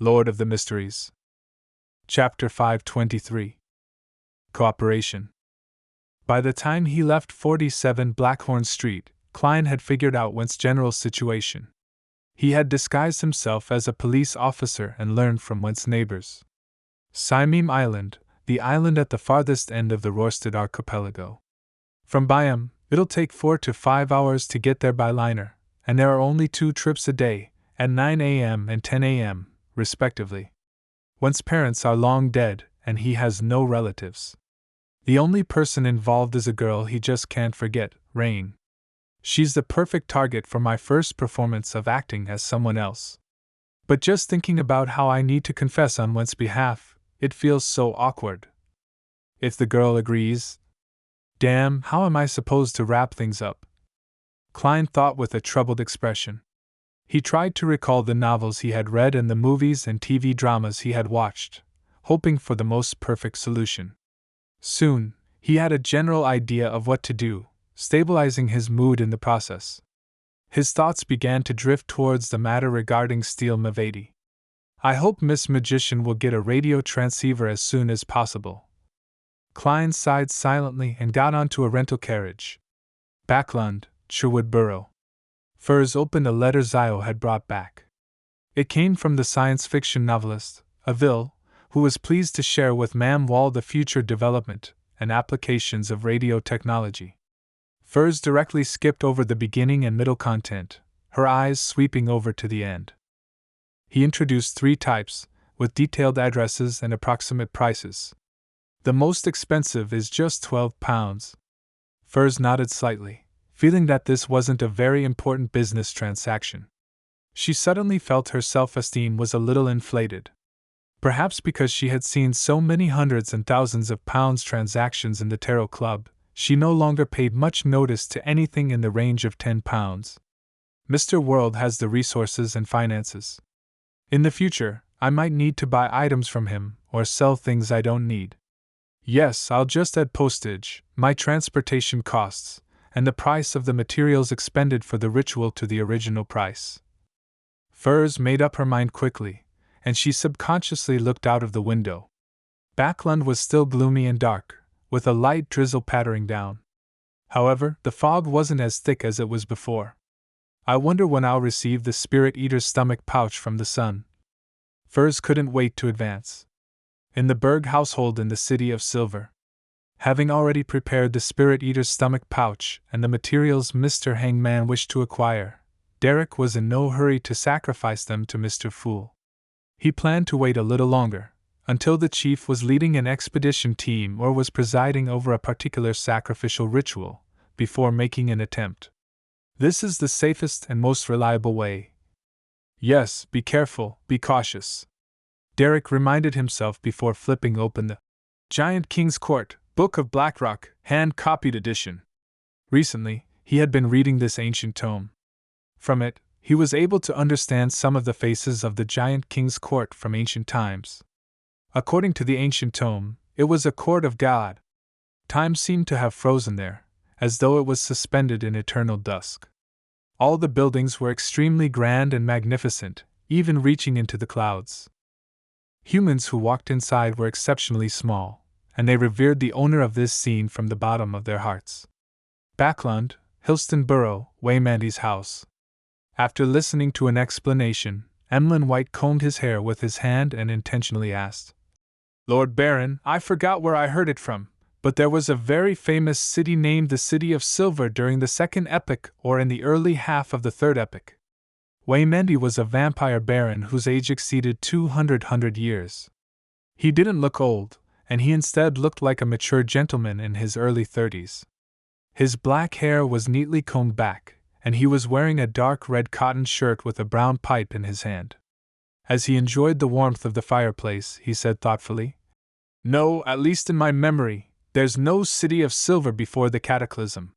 Lord of the Mysteries. Chapter 523. Cooperation. By the time he left 47 Blackhorn Street, Klein had figured out Went's general situation. He had disguised himself as a police officer and learned from Went's neighbors. Simeem Island, the island at the farthest end of the Rorsted archipelago. From Byam, it'll take 4 to 5 hours to get there by liner, and there are only 2 trips a day, at 9 a.m. and 10 a.m., respectively. Went's parents are long dead, and he has no relatives. The only person involved is a girl he just can't forget, Rain. She's the perfect target for my first performance of acting as someone else. But just thinking about how I need to confess on Went's behalf, it feels so awkward. If the girl agrees, damn, how am I supposed to wrap things up? Klein thought with a troubled expression. He tried to recall the novels he had read and the movies and TV dramas he had watched, hoping for the most perfect solution. Soon, he had a general idea of what to do, stabilizing his mood in the process. His thoughts began to drift towards the matter regarding Steel Mavati. I hope Miss Magician will get a radio transceiver as soon as possible. Klein sighed silently and got onto a rental carriage. Backlund, Sherwood Borough. Furs opened a letter Zio had brought back. It came from the science fiction novelist, Avil, who was pleased to share with Mam Wall the future development and applications of radio technology. Furs directly skipped over the beginning and middle content, her eyes sweeping over to the end. He introduced 3 types, with detailed addresses and approximate prices. The most expensive is just £12. Furs nodded slightly, feeling that this wasn't a very important business transaction. She suddenly felt her self-esteem was a little inflated. Perhaps because she had seen so many hundreds and thousands of pounds transactions in the Tarot Club, she no longer paid much notice to anything in the range of £10. Mr. World has the resources and finances. In the future, I might need to buy items from him or sell things I don't need. Yes, I'll just add postage, my transportation costs, and the price of the materials expended for the ritual to the original price. Furs made up her mind quickly, and she subconsciously looked out of the window. Backlund was still gloomy and dark, with a light drizzle pattering down. However, the fog wasn't as thick as it was before. I wonder when I'll receive the Spirit Eater's stomach pouch from the sun. Furs couldn't wait to advance. In the Berg household in the City of Silver. Having already prepared the Spirit Eater's stomach pouch and the materials Mr. Hangman wished to acquire, Derek was in no hurry to sacrifice them to Mr. Fool. He planned to wait a little longer, until the chief was leading an expedition team or was presiding over a particular sacrificial ritual, before making an attempt. This is the safest and most reliable way. Yes, be careful, be cautious. Derek reminded himself before flipping open the Giant King's Court, Book of Blackrock, hand-copied edition. Recently, he had been reading this ancient tome. From it, he was able to understand some of the faces of the Giant King's Court from ancient times. According to the ancient tome, it was a court of God. Time seemed to have frozen there, as though it was suspended in eternal dusk. All the buildings were extremely grand and magnificent, even reaching into the clouds. Humans who walked inside were exceptionally small, and they revered the owner of this scene from the bottom of their hearts. Backlund, Hillston Borough, Waymandy's house. After listening to an explanation, Emlyn White combed his hair with his hand and intentionally asked, Lord Baron, I forgot where I heard it from, but there was a very famous city named the City of Silver during the Second Epoch or in the early half of the Third Epoch. Waymandy was a vampire baron whose age exceeded 200 years. He didn't look old, and he instead looked like a mature gentleman in his early 30s. His black hair was neatly combed back, and he was wearing a dark red cotton shirt with a brown pipe in his hand. As he enjoyed the warmth of the fireplace, he said thoughtfully, No, at least in my memory, there's no City of Silver before the cataclysm.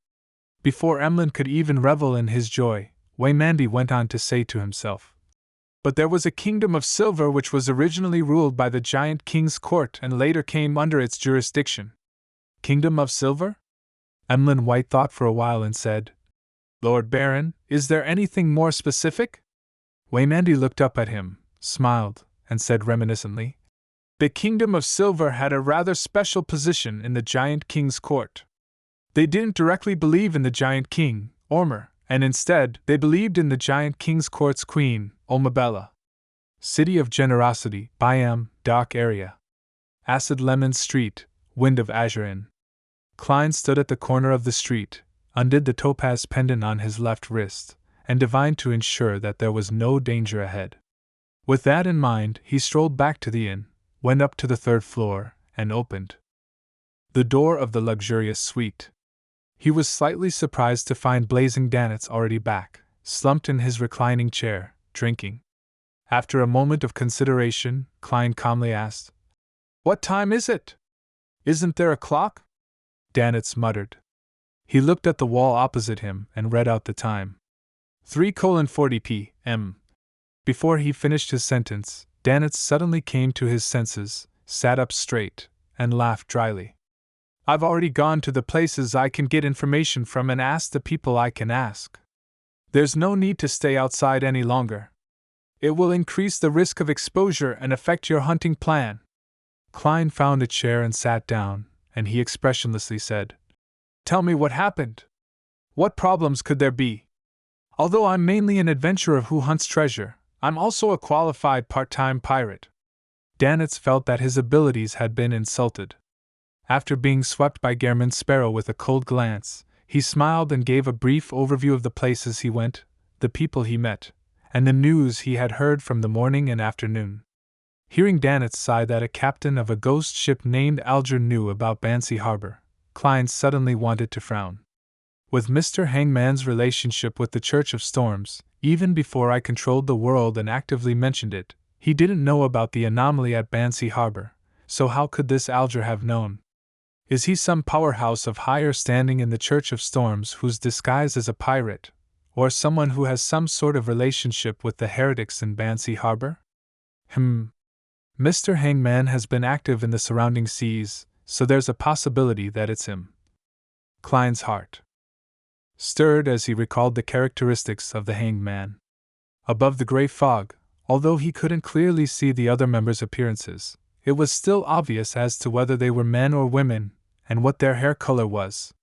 Before Emlyn could even revel in his joy, Waymandy went on to say to himself, But there was a kingdom of silver which was originally ruled by the Giant King's Court and later came under its jurisdiction. Kingdom of Silver? Emlyn White thought for a while and said, Lord Baron, is there anything more specific? Waymandy looked up at him, smiled, and said reminiscently, "The Kingdom of Silver had a rather special position in the Giant King's court. They didn't directly believe in the Giant King, Ormer, and instead, they believed in the Giant King's court's queen, Olmabella. City of Generosity, Byam, Dark Area. Acid Lemon Street, Wind of Azure Inn." Klein stood at the corner of the street, undid the topaz pendant on his left wrist, and divined to ensure that there was no danger ahead. With that in mind, he strolled back to the inn, went up to the third floor, and opened the door of the luxurious suite. He was slightly surprised to find Blazing Danitz already back, slumped in his reclining chair, drinking. After a moment of consideration, Klein calmly asked, "What time is it? Isn't there a clock?" Danitz muttered. He looked at the wall opposite him and read out the time. 3:40 p.m. Before he finished his sentence, Danitz suddenly came to his senses, sat up straight, and laughed dryly. "I've already gone to the places I can get information from and asked the people I can ask. There's no need to stay outside any longer. It will increase the risk of exposure and affect your hunting plan." Klein found a chair and sat down, and he expressionlessly said, "Tell me what happened. What problems could there be? Although I'm mainly an adventurer who hunts treasure, I'm also a qualified part-time pirate." Danitz felt that his abilities had been insulted. After being swept by Gehrman Sparrow with a cold glance, he smiled and gave a brief overview of the places he went, the people he met, and the news he had heard from the morning and afternoon. Hearing Danitz sigh that a captain of a ghost ship named Alger knew about Bansi Harbor, Klein suddenly wanted to frown. With Mr. Hangman's relationship with the Church of Storms, even before I controlled the world and actively mentioned it, he didn't know about the anomaly at Bansi Harbor, so how could this Alger have known? Is he some powerhouse of higher standing in the Church of Storms who's disguised as a pirate, or someone who has some sort of relationship with the heretics in Bansi Harbor? Mr. Hangman has been active in the surrounding seas, so there's a possibility that it's him. Klein's heart stirred as he recalled the characteristics of the Hanged Man. Above the gray fog, although he couldn't clearly see the other members' appearances, it was still obvious as to whether they were men or women, and what their hair color was.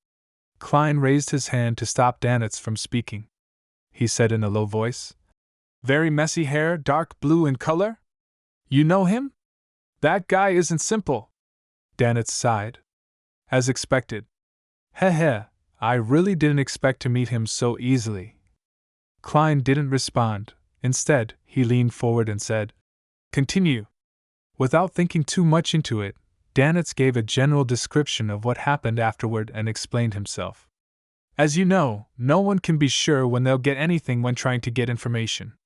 Klein raised his hand to stop Danitz from speaking. He said in a low voice, "Very messy hair, dark blue in color? You know him? That guy isn't simple." Danitz sighed. "As expected. Heh, I really didn't expect to meet him so easily." Klein didn't respond. Instead, he leaned forward and said, "Continue." Without thinking too much into it, Danitz gave a general description of what happened afterward and explained himself. "As you know, no one can be sure when they'll get anything when trying to get information.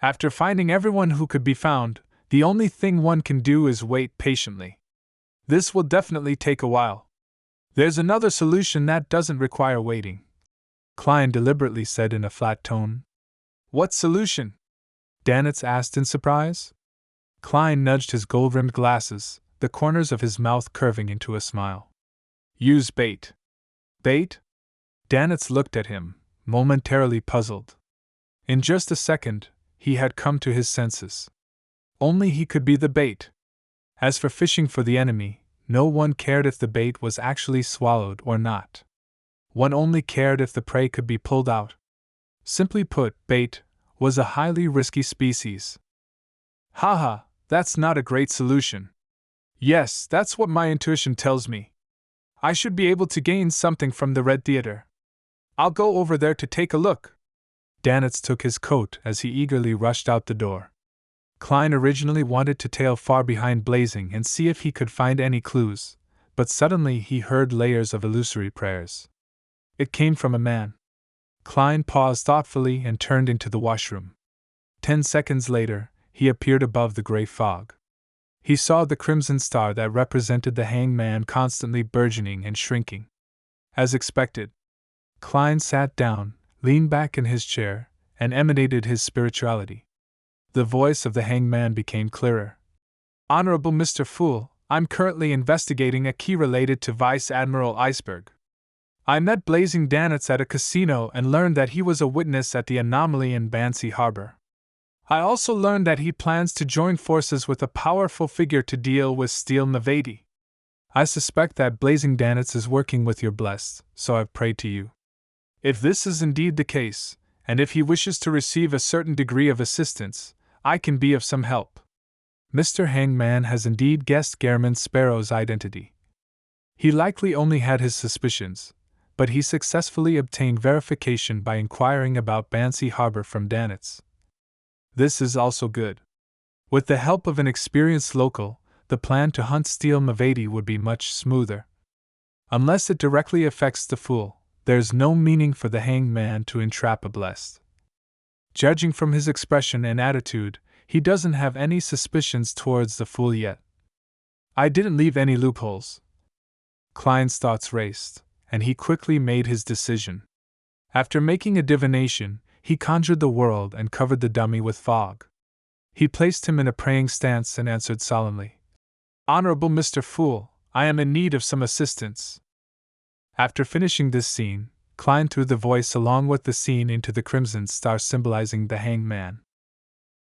After finding everyone who could be found, the only thing one can do is wait patiently. This will definitely take a while. There's another solution that doesn't require waiting," Klein deliberately said in a flat tone. "What solution?" Danitz asked in surprise. Klein nudged his gold-rimmed glasses, the corners of his mouth curving into a smile. "Use bait." "Bait?" Danitz looked at him, momentarily puzzled. In just a second, he had come to his senses. Only he could be the bait. As for fishing for the enemy, no one cared if the bait was actually swallowed or not. One only cared if the prey could be pulled out. Simply put, bait was a highly risky species. "Haha, that's not a great solution." "Yes, that's what my intuition tells me. I should be able to gain something from the Red Theater. I'll go over there to take a look." Danitz took his coat as he eagerly rushed out the door. Klein originally wanted to tail far behind Blazing and see if he could find any clues, but suddenly he heard layers of illusory prayers. It came from a man. Klein paused thoughtfully and turned into the washroom. 10 seconds later, he appeared above the gray fog. He saw the crimson star that represented the Hanged Man constantly burgeoning and shrinking. As expected, Klein sat down, leaned back in his chair, and emanated his spirituality. The voice of the Hanged Man became clearer. "Honorable Mr. Fool, I'm currently investigating a key related to Vice Admiral Iceberg. I met Blazing Danitz at a casino and learned that he was a witness at the anomaly in Bansi Harbor. I also learned that he plans to join forces with a powerful figure to deal with Steel Mavedi. I suspect that Blazing Danitz is working with your blessed, so I've prayed to you. If this is indeed the case, and if he wishes to receive a certain degree of assistance, I can be of some help. Mr. Hangman has indeed guessed Gairman Sparrow's identity. He likely only had his suspicions, but he successfully obtained verification by inquiring about Bansi Harbor from Danitz. This is also good. With the help of an experienced local, the plan to hunt Steel Mavedi would be much smoother. Unless it directly affects the fool, there's no meaning for the hanged man to entrap a blessed. Judging from his expression and attitude, he doesn't have any suspicions towards the fool yet. I didn't leave any loopholes. Klein's thoughts raced, and he quickly made his decision. After making a divination, he conjured the world and covered the dummy with fog. He placed him in a praying stance and answered solemnly, "Honorable Mr. Fool, I am in need of some assistance." After finishing this scene, Klein threw the voice along with the scene into the crimson star symbolizing the hanged man.